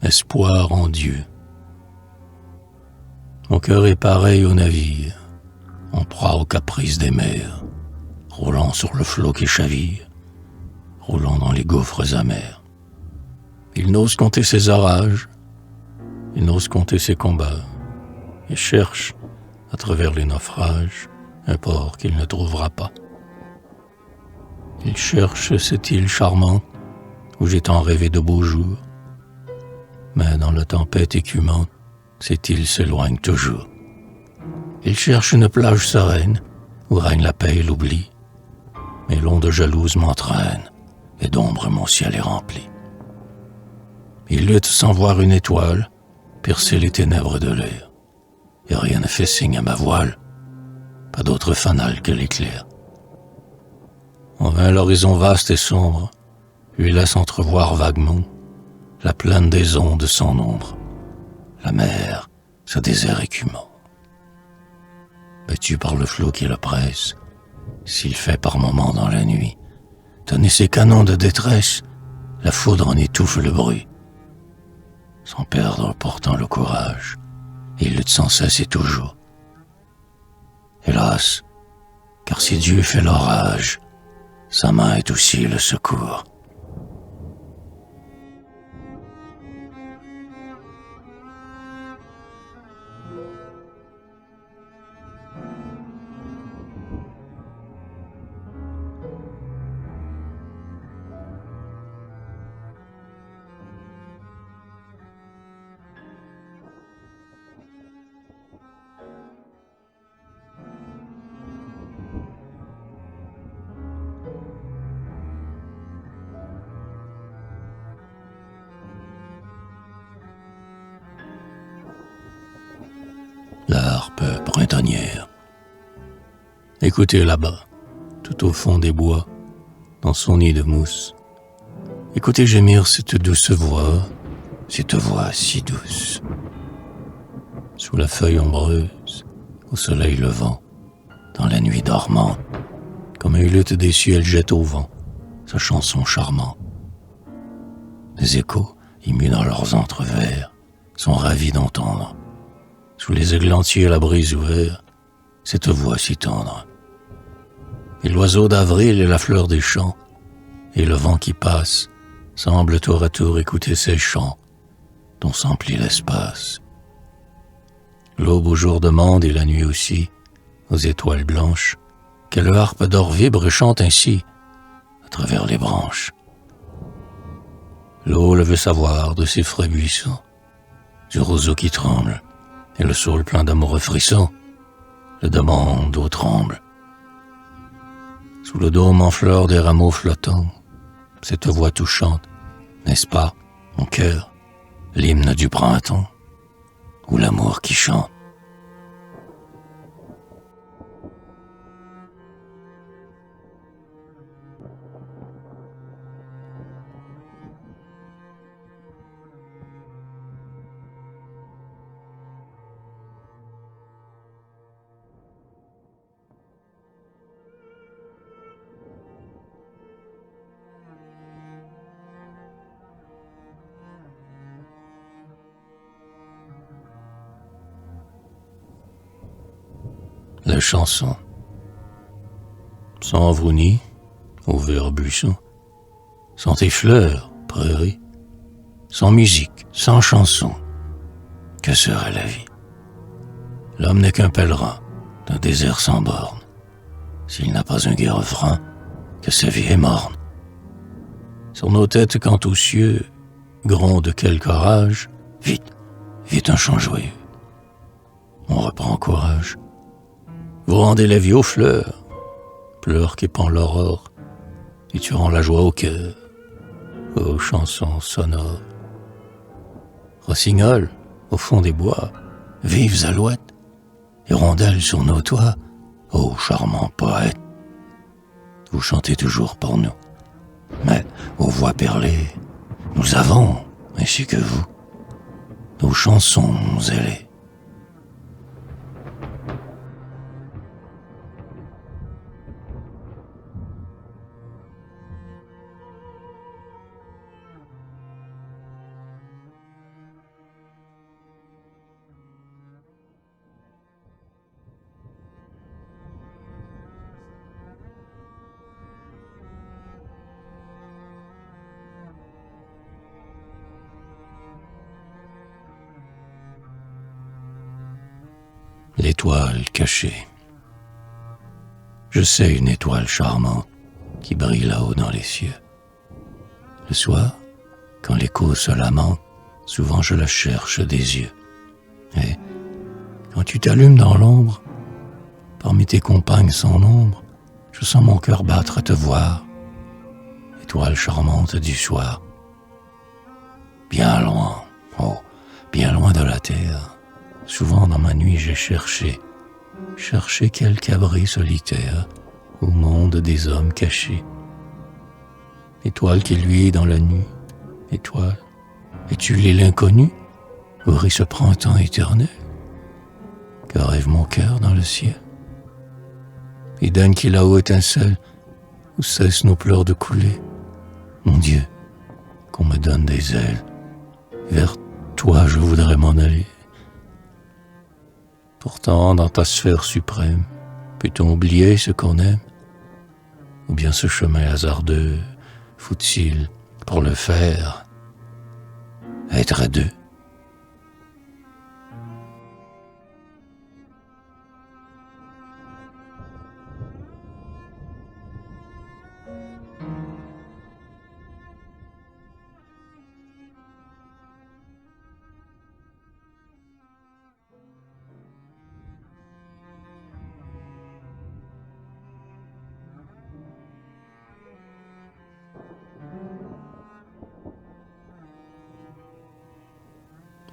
espoir en Dieu. Mon cœur est pareil au navire, en proie aux caprices des mers, roulant sur le flot qui chavire, roulant dans les gouffres amers. Il n'ose compter ses orages, il n'ose compter ses combats, et cherche, à travers les naufrages, un port qu'il ne trouvera pas. Il cherche cette île charmante où j'ai tant rêvé de beaux jours, mais dans la tempête écumante, cette île s'éloigne toujours. Il cherche une plage sereine où règne la paix et l'oubli, mais l'onde jalouse m'entraîne et d'ombre mon ciel est rempli. Il lutte sans voir une étoile percer les ténèbres de l'air, et rien ne fait signe à ma voile, pas d'autre fanal que l'éclair. En vain l'horizon vaste et sombre lui laisse entrevoir vaguement la plaine des ondes sans nombre, la mer, ce désert écumant. Battu par le flot qui le presse, s'il fait par moments dans la nuit tonner ses canons de détresse, la foudre en étouffe le bruit. Sans perdre pourtant le courage, il lutte sans cesse et toujours. Hélas, car si Dieu fait l'orage, sa main est aussi le secours. La harpe printanière. Écoutez là-bas, tout au fond des bois, dans son nid de mousse. Écoutez gémir cette douce voix si douce. Sous la feuille ombreuse, au soleil levant, dans la nuit dormante, comme un luth déçu, elle jette au vent sa chanson charmante. Les échos, émus dans leurs entrevers, sont ravis d'entendre sous les églantiers à la brise ouverte, cette voix si tendre. Et l'oiseau d'avril et la fleur des champs, et le vent qui passe, semblent tour à tour écouter ces chants, dont s'emplit l'espace. L'aube au jour demande, et la nuit aussi, aux étoiles blanches, quelle harpe d'or vibre et chante ainsi, à travers les branches. L'eau le veut savoir de ses frais buissons, du roseau qui tremble, et le saule plein d'amoureux frissons le demande d'eau tremble. Sous le dôme en fleurs des rameaux flottants, cette voix touchante, n'est-ce pas, mon cœur, l'hymne du printemps, ou l'amour qui chante? La chanson. Sans Vrouni, au vert buisson, sans tes fleurs, prairies, sans musique, sans chanson, que serait la vie? L'homme n'est qu'un pèlerin d'un désert sans bornes, s'il n'a pas un gai refrain, que sa vie est morne. Sur nos têtes quant aux cieux, gronde quelque orage, vite, vite un chant joyeux. On reprend courage. Vous rendez la vie aux fleurs, pleurs qu'épand l'aurore, et tu rends la joie au cœur, aux chansons sonores. Rossignols, au fond des bois, vives alouettes, hirondelles sur nos toits, ô charmants poètes. Vous chantez toujours pour nous, mais aux voix perlées, nous avons, ainsi que vous, nos chansons ailées. l'étoile cachée. Je sais une étoile charmante qui brille là-haut dans les cieux. Le soir, quand l'écho se lamente, souvent je la cherche des yeux. Et quand tu t'allumes dans l'ombre, parmi tes compagnes sans nombre, je sens mon cœur battre à te voir, étoile charmante du soir. Bien loin, oh, bien loin de la terre, souvent dans ma nuit j'ai cherché quelque abri solitaire au monde des hommes cachés. Étoile qui luit dans la nuit, étoile, es-tu l'île inconnue où rit ce printemps éternel? Que rêve mon cœur dans le ciel? Eden qui là-haut étincelle, où cessent nos pleurs de couler. Mon Dieu, qu'on me donne des ailes, vers toi je voudrais m'en aller. Pourtant, dans ta sphère suprême, peut-on oublier ce qu'on aime? Ou bien ce chemin hasardeux, faut-il, pour le faire, être à deux?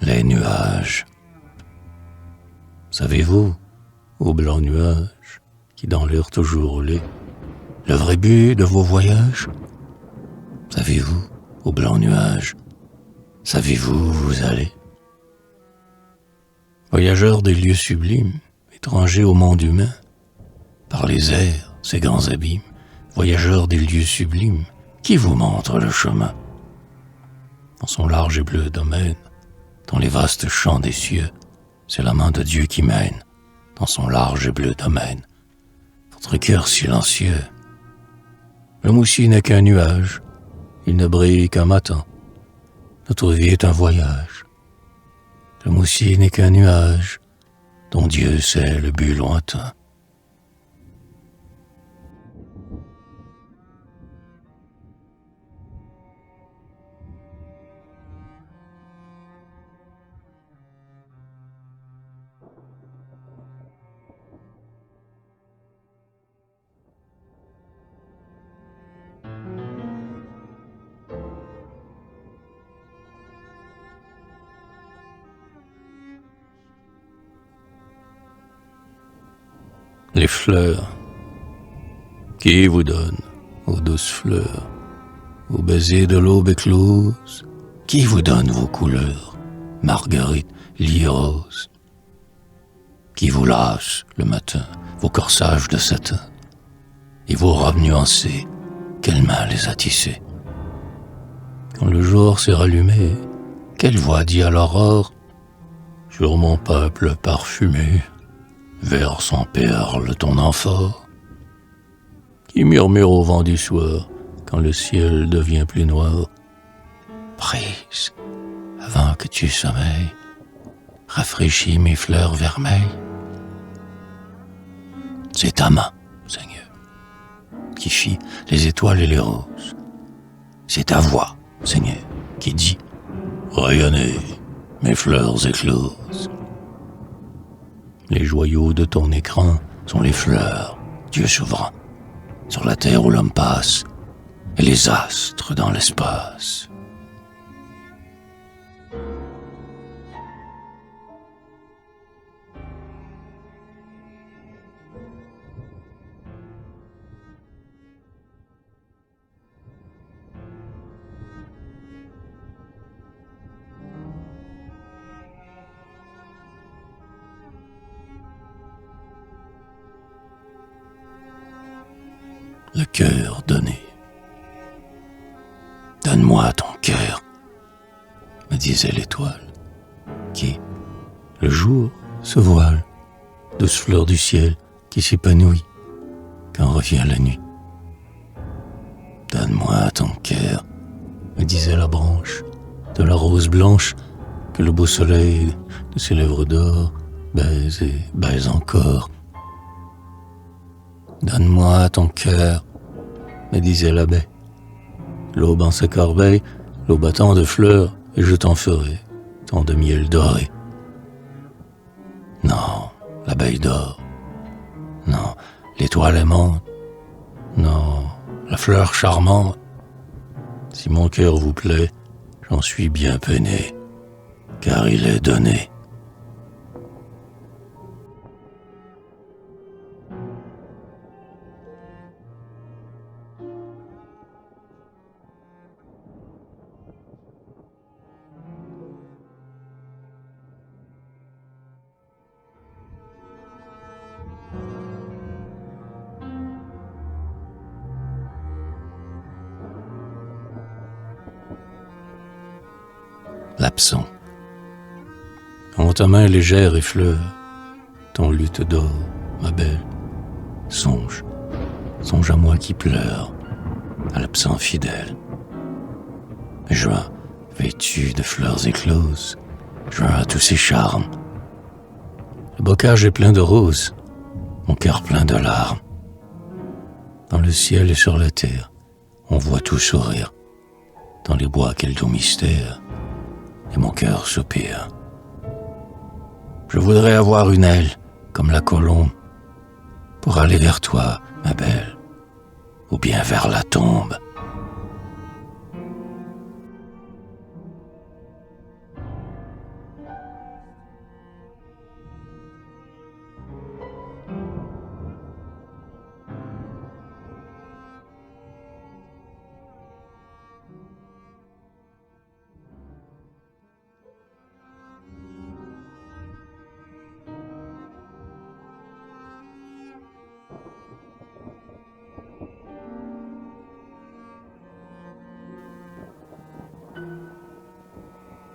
Les nuages. Savez-vous, aux blancs nuages qui dans l'air toujours roulaient, le vrai but de vos voyages? Savez-vous, aux blancs nuages, savez-vous où vous allez? Voyageurs des lieux sublimes, étrangers au monde humain, par les airs, ces grands abîmes, voyageurs des lieux sublimes, qui vous montre le chemin? Dans son large et bleu domaine, dans les vastes champs des cieux, c'est la main de Dieu qui mène, dans son large et bleu domaine, votre cœur silencieux. Le moussi n'est qu'un nuage, il ne brille qu'un matin, notre vie est un voyage. Le moussi n'est qu'un nuage, dont Dieu sait le but lointain. Les fleurs, qui vous donne, aux douces fleurs, au baiser de l'aube éclose, qui vous donne vos couleurs, marguerite, lis rose, qui vous lasse le matin, vos corsages de satin, et vos robes nuancées, quelle main les a tissées? Quand le jour s'est rallumé, quelle voix dit à l'aurore, sur mon peuple parfumé, vers son perle ton amphore, qui murmure au vent du soir, quand le ciel devient plus noir, prise, avant que tu sommeilles, rafraîchis mes fleurs vermeilles. C'est ta main, Seigneur, qui fit les étoiles et les roses. C'est ta voix, Seigneur, qui dit, rayonnez, mes fleurs écloses. Les joyaux de ton écran sont les fleurs, Dieu souverain, sur la terre où l'homme passe, et les astres dans l'espace. Le cœur donné. Donne-moi ton cœur, me disait l'étoile, qui, le jour, se voile, douce fleur du ciel qui s'épanouit quand revient la nuit. Donne-moi ton cœur, me disait la branche de la rose blanche que le beau soleil de ses lèvres d'or baise et baise encore. Donne-moi ton cœur, me disait l'abbé. L'aube en sa corbeille, l'eau battant de fleurs, et je t'en ferai tant de miel doré. Non, l'abeille dort. Non, l'étoile aimante. Non, la fleur charmante. Si mon cœur vous plaît, j'en suis bien peiné, car il est donné. L'absent. En ta main légère effleure ton luth d'or, ma belle. Songe, songe à moi qui pleure, à l'absent fidèle. Juin, vêtu de fleurs écloses, juin à tous ses charmes. Le bocage est plein de roses, mon cœur plein de larmes. Dans le ciel et sur la terre, on voit tout sourire. Dans les bois, quel doux mystère, et mon cœur soupire. Je voudrais avoir une aile, comme la colombe, pour aller vers toi, ma belle, ou bien vers la tombe.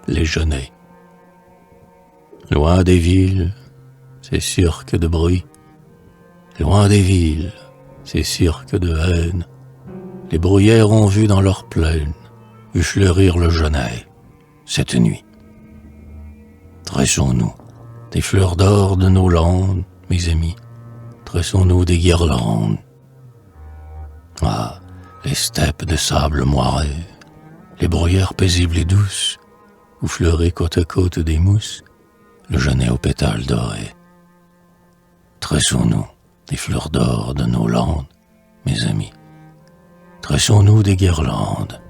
Les genêts. Loin des villes, ces cirques de bruit. Loin des villes, ces cirques de haine. Les bruyères ont vu dans leurs plaines, vu fleurir le genêt, cette nuit. Tressons-nous des fleurs d'or de nos landes, mes amis. Tressons-nous des guirlandes. Ah, les steppes de sable moiré, les bruyères paisibles et douces, où fleuraient côte à côte des mousses, le genêt aux pétales dorés. Tressons-nous des fleurs d'or de nos landes, mes amis. Tressons-nous des guirlandes.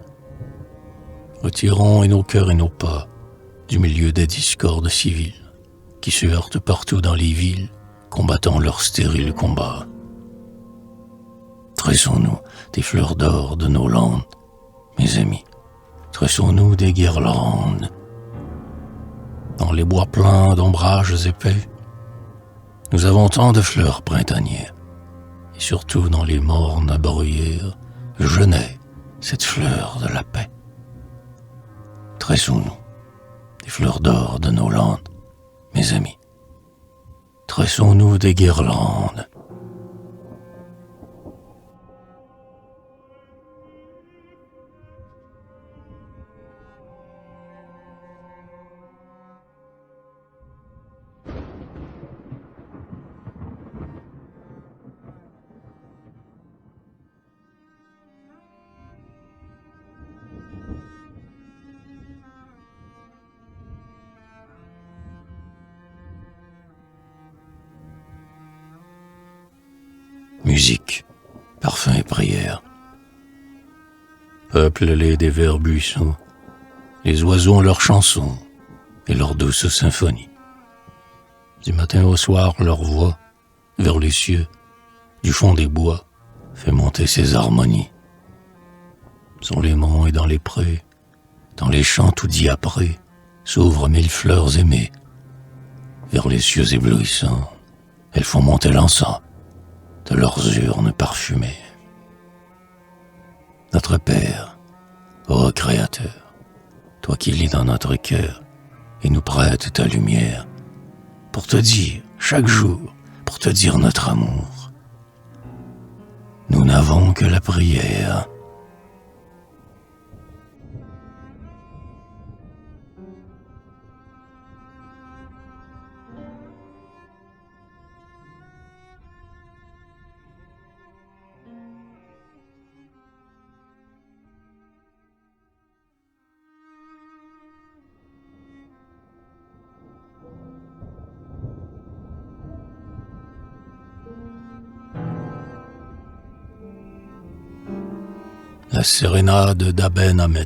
Retirons et nos cœurs et nos pas du milieu des discordes civiles qui se heurtent partout dans les villes, combattant leur stérile combat. Tressons-nous des fleurs d'or de nos landes, mes amis. Tressons-nous des guirlandes. Dans les bois pleins d'ombrages épais, nous avons tant de fleurs printanières, et surtout dans les mornes bruyères, le genêt, cette fleur de la paix. Tressons-nous des fleurs d'or de nos landes, mes amis. Tressons-nous des guirlandes. Musique, parfum et prière. Peuple-les des verts buissons, les oiseaux ont leurs chansons et leurs douces symphonies. Du matin au soir, leur voix, vers les cieux, du fond des bois, fait monter ses harmonies. Sur les monts et dans les prés, dans les champs tout diaprés, s'ouvrent mille fleurs aimées. Vers les cieux éblouissants, elles font monter l'encens de leurs urnes parfumées. Notre Père, ô Créateur, toi qui lis dans notre cœur et nous prêtes ta lumière, pour te dire, chaque jour, pour te dire notre amour, nous n'avons que la prière. la sérénade d'Aben Hamet.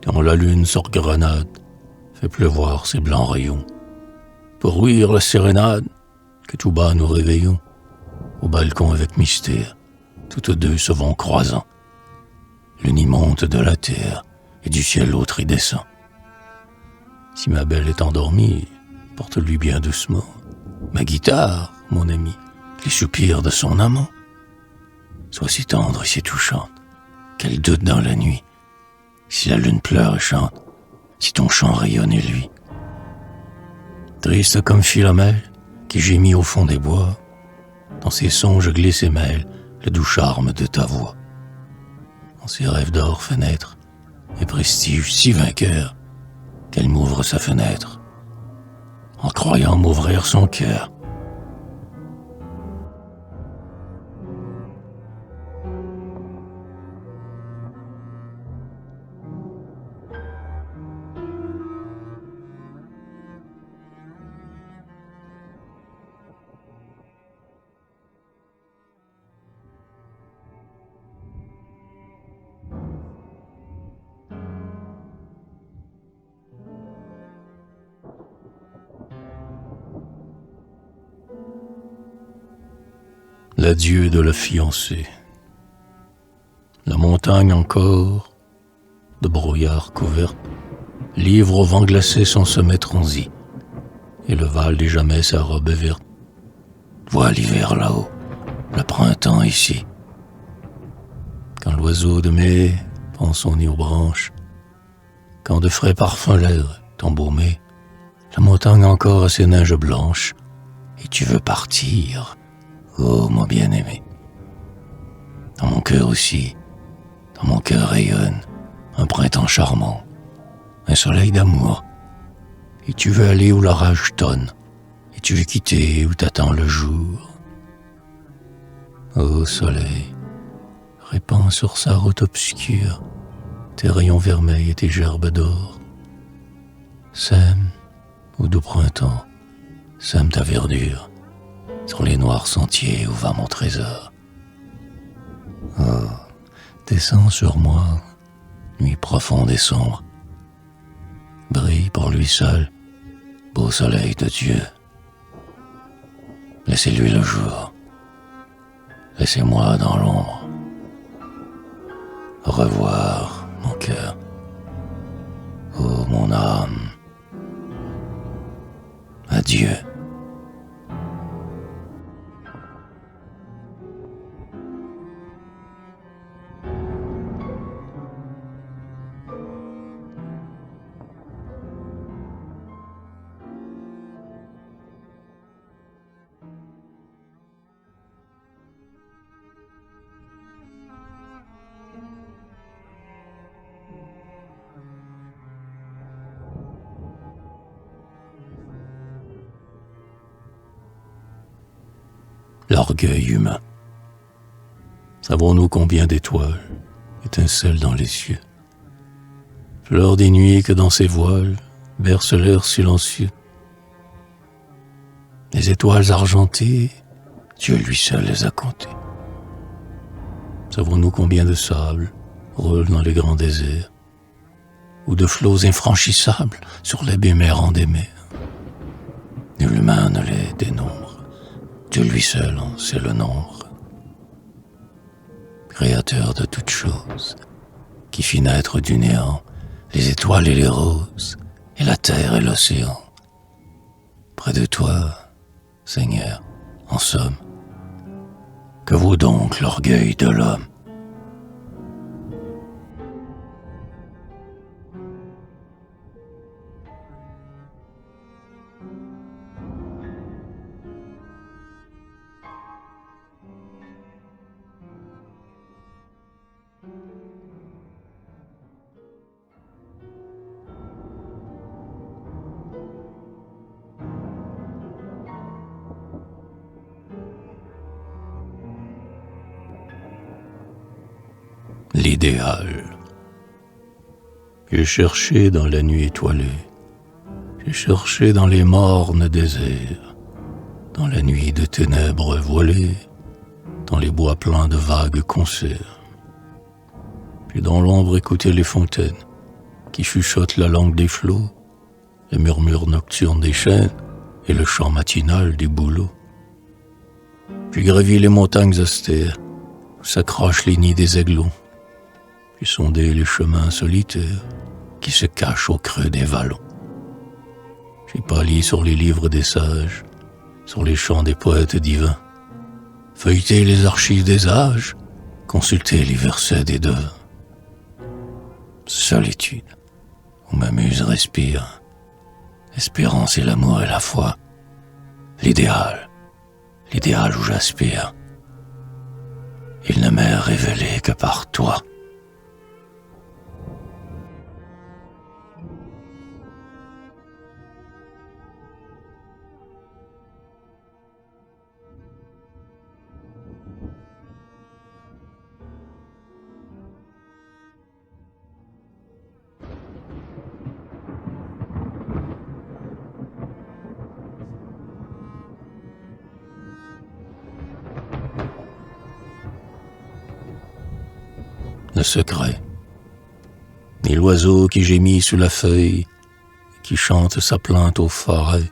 Quand la lune sur Grenade fait pleuvoir ses blancs rayons, pour ouïr la sérénade que tout bas nous réveillons, au balcon avec mystère, toutes deux se vont croisant. L'une y monte de la terre, et du ciel l'autre y descend. Si ma belle est endormie, porte-lui bien doucement ma guitare, mon ami, les soupirs de son amant. Sois si tendre et si touchante, qu'elle doute dans la nuit. Si la lune pleure et chante, si ton chant rayonne et lui. Triste comme Philomèle, qui gémit au fond des bois, dans ses songes glisse et mêle le doux charme de ta voix. Dans ses rêves d'or fenêtre, et prestige si vainqueur, qu'elle m'ouvre sa fenêtre, en croyant m'ouvrir son cœur. L'adieu de la fiancée. La montagne encore, de brouillard couverte, livre au vent glacé son sommet transi, et le val déjà met sa robe verte. Vois l'hiver là-haut, le printemps ici. Quand l'oiseau de mai pend son nid aux branches, quand de frais parfums lèvres t'embaumés, la montagne encore a ses neiges blanches, et tu veux partir. Oh, mon bien-aimé, dans mon cœur aussi, dans mon cœur rayonne un printemps charmant, un soleil d'amour, et tu veux aller où l'orage tonne, et tu veux quitter où t'attend le jour. Ô soleil, répands sur sa route obscure tes rayons vermeils et tes gerbes d'or. Sème, au doux printemps, sème ta verdure sur les noirs sentiers où va mon trésor. Oh, descends sur moi, nuit profonde et sombre. Brille pour lui seul, beau soleil de Dieu. Laissez-lui le jour, laissez-moi dans l'ombre. Au revoir, mon cœur. Oh, mon âme. Adieu. L'orgueil humain. Savons-nous combien d'étoiles étincellent dans les cieux? Fleurs des nuits que dans ses voiles berce l'air silencieux. Les étoiles argentées, Dieu lui seul les a comptées. Savons-nous combien de sable roule dans les grands déserts, ou de flots infranchissables sur l'abîme errant des mers? Nul humain ne les dénombre. Dieu lui seul en sait le nombre. Créateur de toutes choses, qui fit naître du néant les étoiles et les roses, et la terre et l'océan. Près de toi, Seigneur, en somme, que vaut donc l'orgueil de l'homme? L'idéal. J'ai cherché dans la nuit étoilée, j'ai cherché dans les mornes déserts, dans la nuit de ténèbres voilées, dans les bois pleins de vagues concerts. J'ai dans l'ombre écouté les fontaines qui chuchotent la langue des flots, les murmures nocturnes des chênes et le chant matinal des bouleaux. J'ai gravi les montagnes austères où s'accrochent les nids des aiglons. J'ai sondé les chemins solitaires qui se cachent au creux des vallons. J'ai pâli sur les livres des sages, sur les chants des poètes divins, feuilleté les archives des âges, consulté les versets des devins. Solitude, où ma muse respire, l'espérance et l'amour et la foi, l'idéal où j'aspire. Il ne m'est révélé que par toi. Le secret, ni l'oiseau qui gémit sous la feuille, qui chante sa plainte au forêt,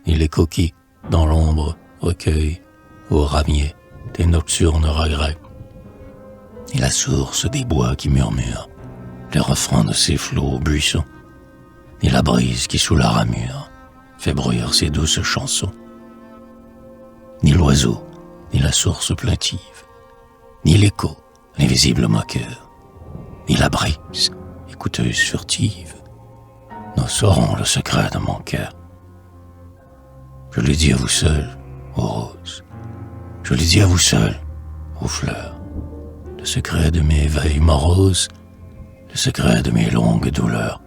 ni l'écho qui, dans l'ombre, recueille, au ramier, des nocturnes regrets, ni la source des bois qui murmure, les refrains de ses flots au buisson, ni la brise qui, sous la ramure, fait bruire ses douces chansons, ni l'oiseau, ni la source plaintive, ni l'écho, l'invisible moqueur, ni la brise, écouteuse furtive, ne sauront le secret de mon cœur. Je le dis à vous seul, aux roses, je le dis à vous seul, aux fleurs, le secret de mes veilles moroses, le secret de mes longues douleurs.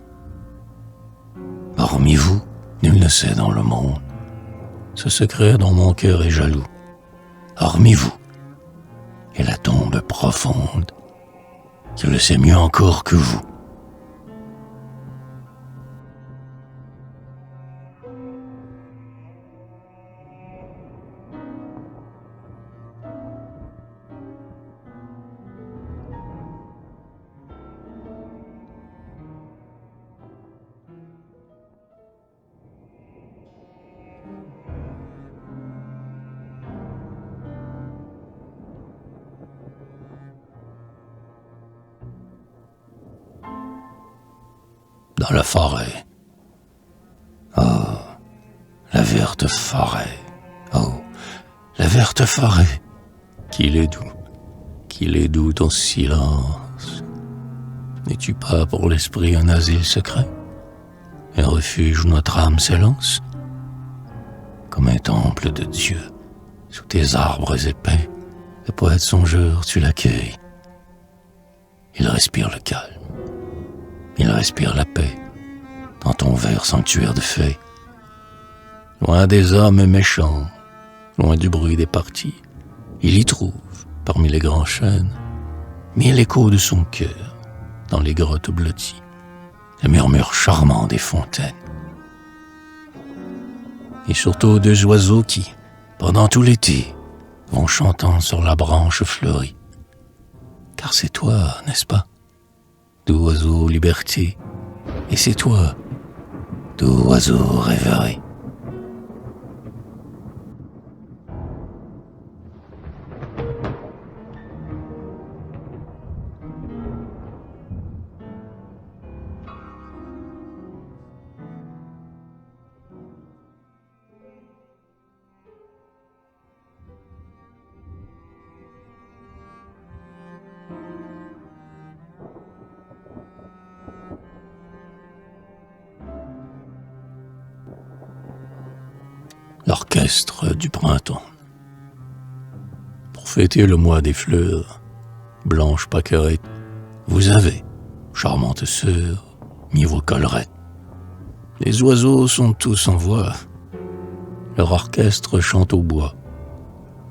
Hormis vous, nul ne sait dans le monde, ce secret dont mon cœur est jaloux. Hormis vous, et la tombe profonde, je le sais mieux encore que vous. Dans la forêt. Oh, la verte forêt. Oh, la verte forêt. Qu'il est doux ton silence. N'es-tu pas pour l'esprit un asile secret, un refuge où notre âme s'élance? Comme un temple de Dieu, sous tes arbres épais, le poète songeur, tu l'accueilles. Il respire le calme. Il respire la paix dans ton vert sanctuaire de fées. Loin des hommes méchants, loin du bruit des parties, il y trouve, parmi les grands chênes, mille échos de son cœur dans les grottes blotties, le murmure charmant des fontaines. Et surtout deux oiseaux qui, pendant tout l'été, vont chantant sur la branche fleurie. Car c'est toi, n'est-ce pas? Doux oiseau liberté, et c'est toi, doux oiseau rêverie. L'orchestre du printemps. Pour fêter le mois des fleurs, blanche Pâquerette, vous avez, charmante sœur, mis vos collerettes. Les oiseaux sont tous en voix, leur orchestre chante au bois.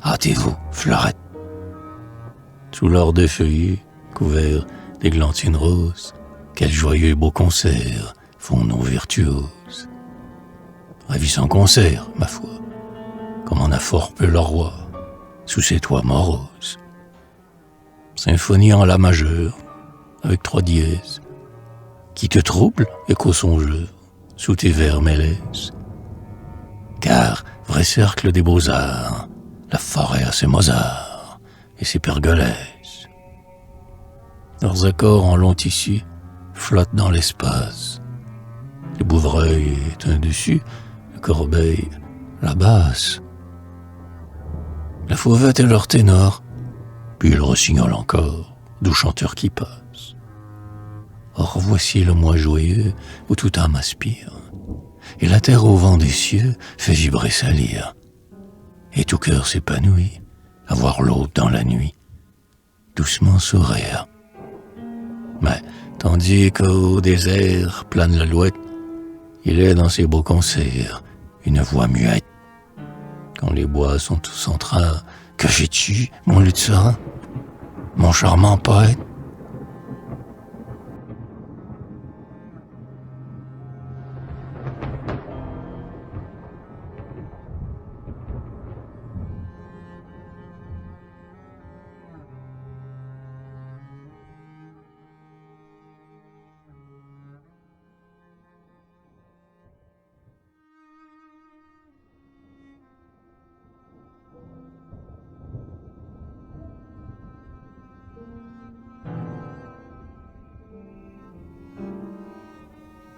Hâtez-vous, fleurette. Sous l'or des feuillets, couverts d'églantines roses, quel joyeux et beau concert font nos virtuoses. Ravissant concert, ma foi, comme en a fort peu le roi, sous ses toits moroses. Symphonie en la majeure, avec 3 dièses, qui te trouble et qu'au songeur, sous tes vers mélèzes. Car, vrai cercle des beaux-arts, la forêt a ses Mozart et ses pergolèses. Leurs accords en long tissu flottent dans l'espace. Le bouvreuil est un dessus, le corbeil, la basse. La fauvette est leur ténor, puis le rossignol encore, doux chanteur qui passe. Or voici le mois joyeux où toute âme aspire, et la terre au vent des cieux fait vibrer sa lyre, et tout cœur s'épanouit à voir l'aube dans la nuit, doucement sourire. Mais tandis qu'au désert plane l'alouette, il est dans ses beaux concerts une voix muette. Quand les bois sont tous en train, que fais-tu, mon lutheran, mon charmant poète?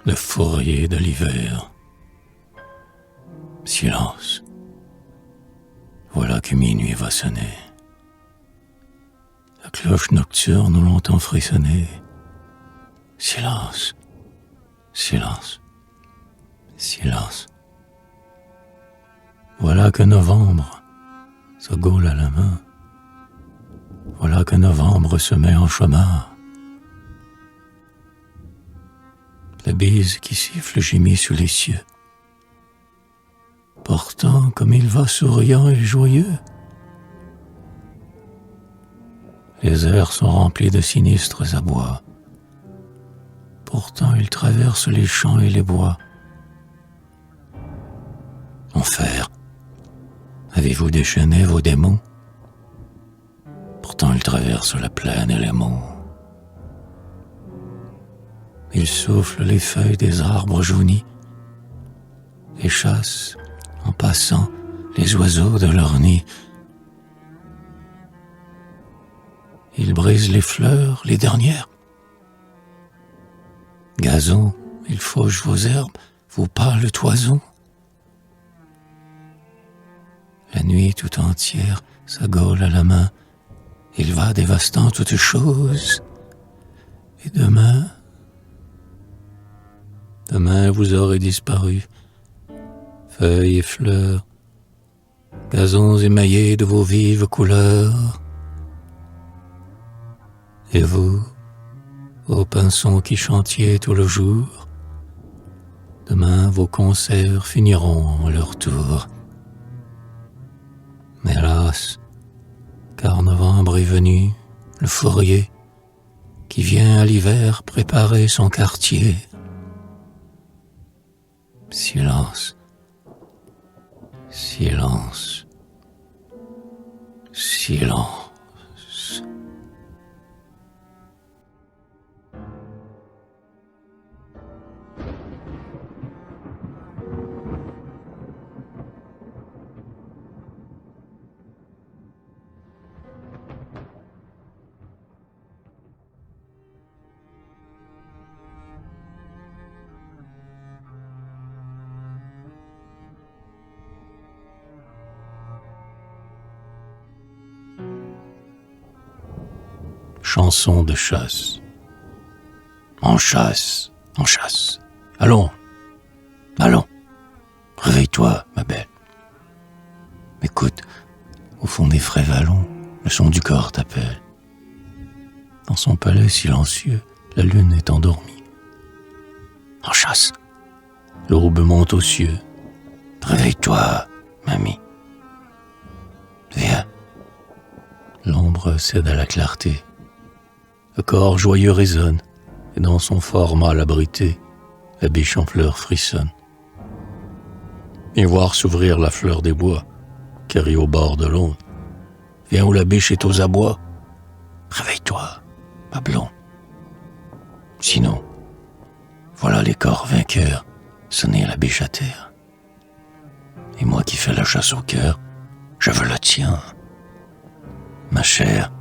Le fourrier de l'hiver. Silence. Voilà que minuit va sonner. La cloche nocturne l'entend frissonner. Silence. Silence. Silence. Voilà que novembre se gaule à la main. Voilà que novembre se met en chemin. La bise qui siffle gémit sous les cieux. Pourtant, comme il va souriant et joyeux, les airs sont remplis de sinistres abois. Pourtant, il traverse les champs et les bois. Enfer, avez-vous déchaîné vos démons? Pourtant, il traverse la plaine et les monts. Il souffle les feuilles des arbres jaunis et chasse, en passant, les oiseaux de leur nid. Il brise les fleurs, les dernières. Gazon, il fauche vos herbes, vos pâles toisons. La nuit tout entière, sa gaule à la main, il va dévastant toutes choses. Et demain, vous aurez disparu, feuilles et fleurs, gazons émaillés de vos vives couleurs. Et vous, ô pinsons qui chantiez tout le jour, demain vos concerts finiront à leur tour. Mais hélas, car novembre est venu, le fourrier, qui vient à l'hiver préparer son quartier. Silence, silence, silence. Chanson de chasse. En chasse, en chasse. Allons, allons. Réveille-toi, ma belle. Écoute, au fond des frais vallons, le son du corps t'appelle. Dans son palais silencieux, la lune est endormie. En chasse. L'aube monte aux cieux. Réveille-toi, mamie. Viens. L'ombre cède à la clarté. Le corps joyeux résonne, et dans son fort mal abrité, la biche en fleurs frissonne. Et voir s'ouvrir la fleur des bois, qui rit au bord de l'onde. Viens où la biche est aux abois. Réveille-toi, ma blonde. Sinon, voilà les corps vainqueurs sonner la biche à terre. Et moi qui fais la chasse au cœur, je veux le tien, ma chère.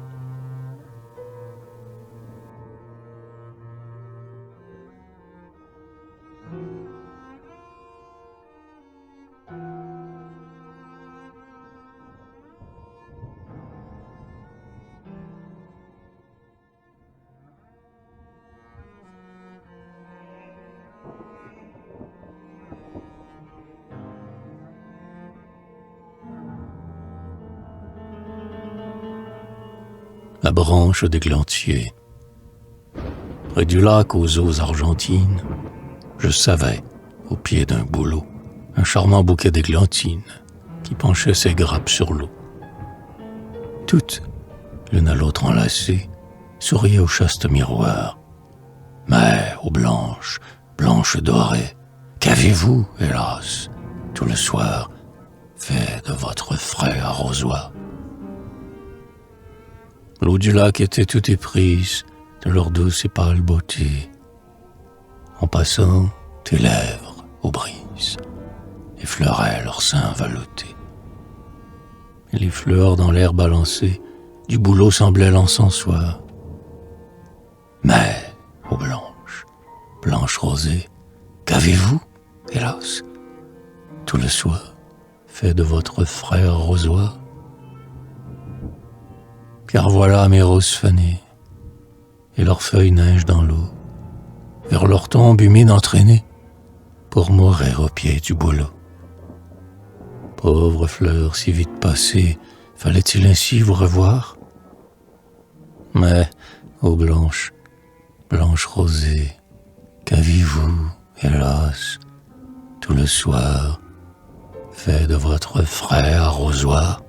La branche d'églantier. Près du lac aux eaux argentines, je savais, au pied d'un bouleau, un charmant bouquet d'églantines qui penchait ses grappes sur l'eau. Toutes, l'une à l'autre enlacées, souriaient au chaste miroir. Mais, ô blanche, blanche dorée, qu'avez-vous, hélas, tout le soir, fait de votre frais arrosoir? L'eau du lac était toute éprise de leur douce et pâle beauté. En passant, tes lèvres, aux brises, effleuraient leurs seins veloutés. Et les fleurs dans l'air balancées du bouleau semblaient l'encensoir. Mais, ô blanche, blanche rosée, qu'avez-vous, hélas, tout le soir, fait de votre frais arrosoir? Car voilà mes roses fanées, et leurs feuilles neigent dans l'eau, vers leur tombe humide entraînée, pour mourir au pied du bouleau. Pauvres fleurs si vite passées, fallait-il ainsi vous revoir? Mais, ô blanche, blanche rosée, qu'avez-vous, hélas, tout le soir, fait de votre frais arrosoir?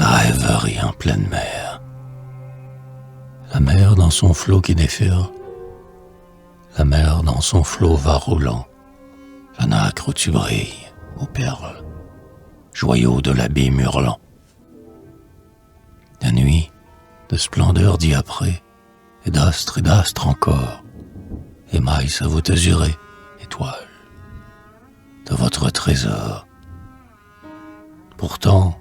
Rêverie en pleine mer. La mer dans son flot qui défile, la mer dans son flot va roulant, la nacre où tu brilles, aux perles, joyau de l'abîme hurlant. La nuit, de splendeur diaprée, et d'astres encore, émaille sa voûte azurée, étoile, de votre trésor. Pourtant,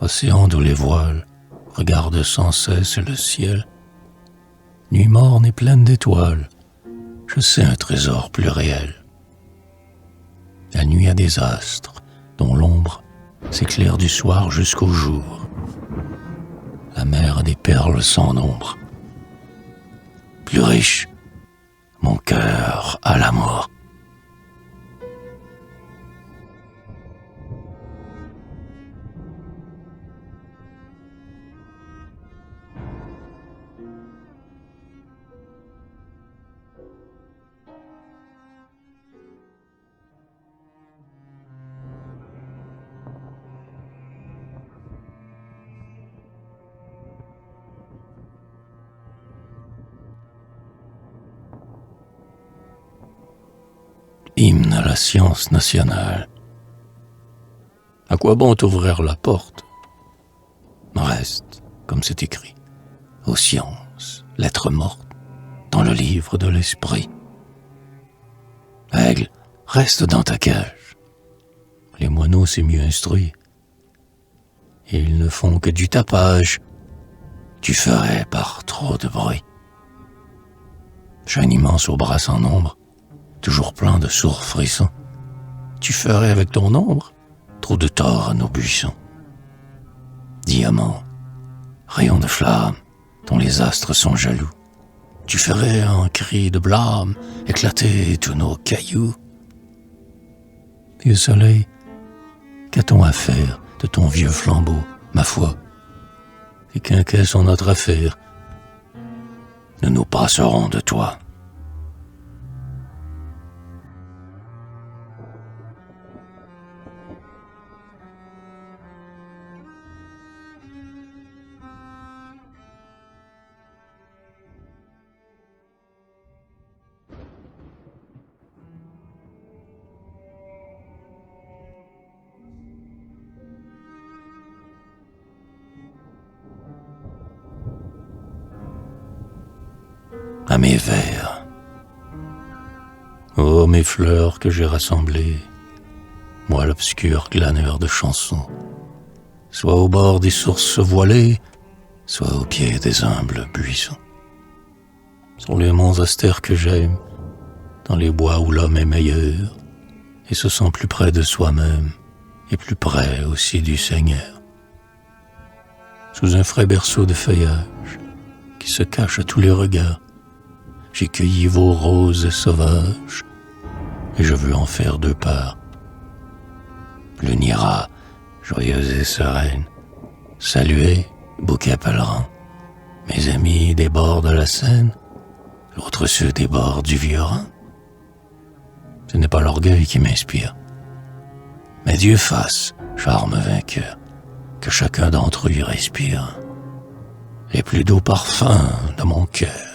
océan d'où les voiles regardent sans cesse le ciel, nuit morne et pleine d'étoiles, je sais un trésor plus réel. La nuit a des astres dont l'ombre s'éclaire du soir jusqu'au jour. La mer a des perles sans nombre. Plus riche, mon cœur a l'amour. Hymne à la science nationale. À quoi bon t'ouvrir la porte? Reste, comme c'est écrit, aux sciences, lettres mortes, dans le livre de l'esprit. Aigle, reste dans ta cage. Les moineaux c'est mieux instruits. Et ils ne font que du tapage. Tu ferais par trop de bruit. J'ai un immense au bras sans nombre, toujours plein de sourds frissons. Tu ferais avec ton ombre trop de tort à nos buissons. Diamant, rayon de flamme, dont les astres sont jaloux, tu ferais un cri de blâme éclater tous nos cailloux. Vieux soleil, qu'a-t-on à faire de ton vieux flambeau, ma foi? Et qu'inquiète sont notre affaire, nous nous passerons de toi. à mes vers. Ô mes fleurs que j'ai rassemblées, moi l'obscur glaneur de chansons, soit au bord des sources voilées, soit au pied des humbles buissons. Sur les monts astères que j'aime, dans les bois où l'homme est meilleur, et se sent plus près de soi-même, et plus près aussi du Seigneur. Sous un frais berceau de feuillage, qui se cache à tous les regards, j'ai cueilli vos roses sauvages, et je veux en faire 2 parts. L'une ira, joyeuse et sereine, saluer, bouquet pèlerin, mes amis des bords de la Seine, l'autre ceux des bords du vieux Rhin. Ce n'est pas l'orgueil qui m'inspire, mais Dieu fasse, charme vainqueur, que chacun d'entre eux y respire les plus doux parfums de mon cœur.